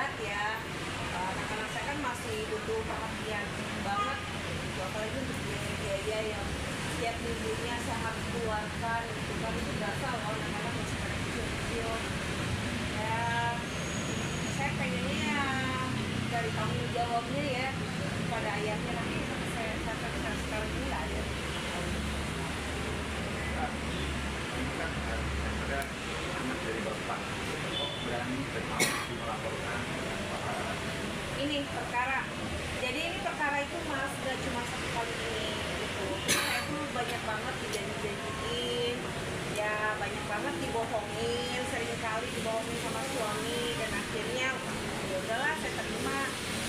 berat ya. Anak-anak saya kan masih butuh perhatian banget gitu. Apalagi untuk biaya yang setiap minggunya saya harus keluarkan gitu kan, itu berasa loh anak-anak masih pada kecil-kecil ya. Saya pengennya ya dari tanggung jawabnya ya pada ayahnya, nanti saya sekarang ini nggak ada. Ini kan ada anak dari bapak, kok berani melaporkan Ini perkara, jadi ini perkara itu mas gak cuma satu kali ini gitu. Saya tuh banyak banget dijanji-janjiin ya, banyak banget dibohongin, sering kali dibohongin sama suami, dan akhirnya ya udahlah saya terima.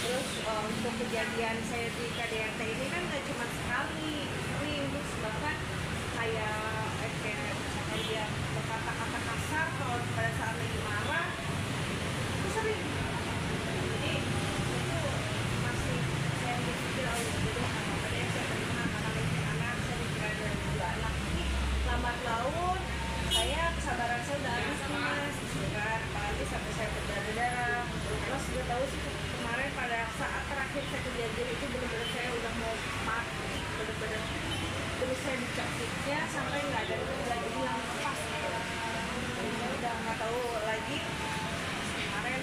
Terus untuk kejadian saya di KDRT ini kan gak cuma sekali ini, terus bahkan kayak misalkan dia berkata-kata kasar kalau pada saat lagi marah itu sering. Jadi itu masih saya pikir oh jadi apa deh saya terima karena itu anak, saya pikir ada dua anak ini lambat laun saya kesabaran saya udah habis nih mas gitu kan, apalagi sampai saya berdarah-darah. Terus udah tahu sih kemarin pada saat terakhir saya kejadian itu benar-benar saya udah mau mati, benar-benar terus saya dicakitnya sampai nggak ada lagi yang lepas gitu. Saya udah nggak tahu lagi. Kemarin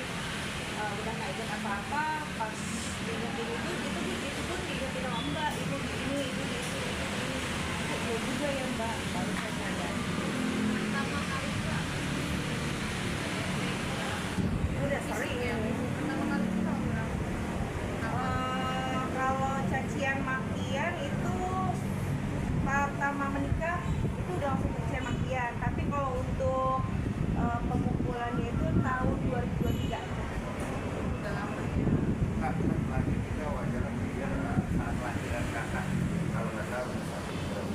udah nggak ingat apa-apa, pas diingetin itu pun diingetin sama mbak, ibu begini, ibu begini. Ya juga ya mbak, baru saya sadar. Pertama kali Kak. Udah sering ya. Pertama kali itu tahun berapa? Kalau cacian makian itu pertama menikah itu udah langsung cacian makian, tapi kalau untuk pemukulannya itu tahun 2023. Udah lama ya. Kak, lagi kita wajar kemudian saat lahiran kakak, kalau nggak tahu satu bulan.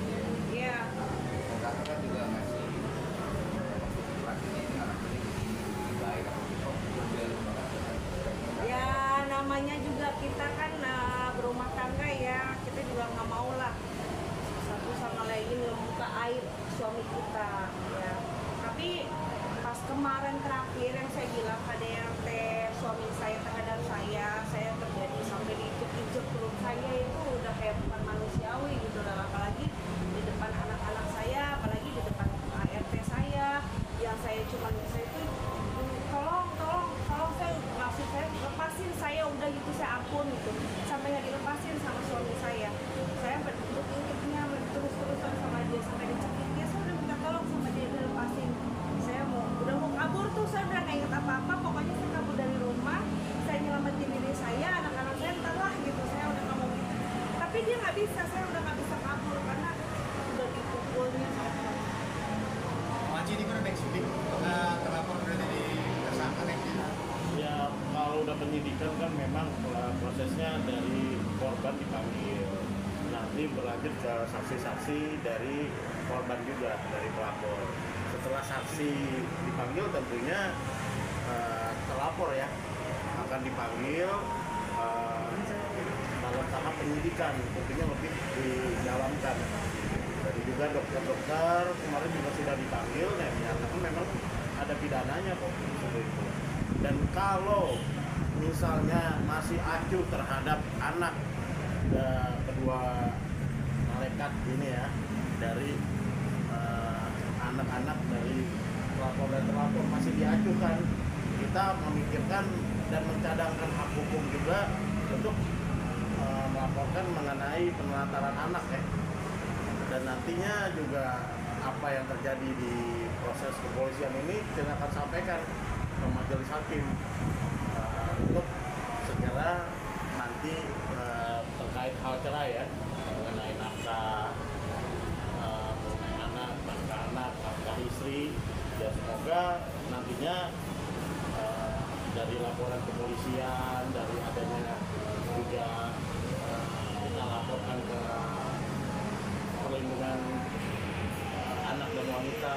Iya. Kakak kan juga ngasih laki ini anak ini baik atau dia Ya namanya juga kita kan berumah tangga ya, kita juga nggak mau lah satu sama lain membuka aib suami kita ya. Tapi pas kemarin terakhir yang saya bilang KDRT suami saya terhadap saya terjadi sampai diinjek perut saya, itu udah kayak bukan manusiawi gitu lah. Apalagi di depan anak-anak saya, apalagi di depan ART saya, yang saya cuma bisa itu tolong saya, maksud saya lepasin saya, udah gitu saya ampun gitu, sampai nggak dilepasin sama suami saya berikutnya terus-terusan sama dia sampai dicekiknya. Saya udah minta tolong sama dia lepasin, saya udah mau kabur tuh, saya udah nggak inget apa-apa, pokoknya saya kabur dari rumah, saya nyelamatin diri saya, anak-anak saya entar lah gitu, saya udah nggak mau gitu. Tapi dia nggak bisa, saya udah nggak bisa kabur karena udah dipukulnya sama suami. Wajib ini kan ada eksekutif terlapor berarti di tersangka ya. Ya kalau udah penyidikan kan memang prosesnya dari korban dipanggil, nanti berlanjut ke saksi-saksi dari korban juga, dari pelapor. Setelah saksi dipanggil tentunya terlapor ya akan dipanggil dalam tahap penyidikan, tentunya lebih didalamkan. Jadi juga dokter-dokter kemarin juga sudah dipanggil, dan menyatakan memang ada pidananya kok seperti itu. Dan kalau misalnya masih acuh terhadap anak kedua malaikat ini ya, dari anak-anak dari pelapor dan terlapor masih diacuhkan, kita memikirkan dan mencadangkan hak hukum juga untuk melaporkan mengenai penelantaran anak ya. Dan nantinya juga apa yang terjadi di proses kepolisian ini kita akan sampaikan ke majelis hakim untuk segera nanti terkait hal cerai ya, mengenai nafkah anak, nafkah istri. Ya semoga nantinya dari laporan kepolisian, dari adanya juga kita laporkan ke perlindungan anak dan wanita,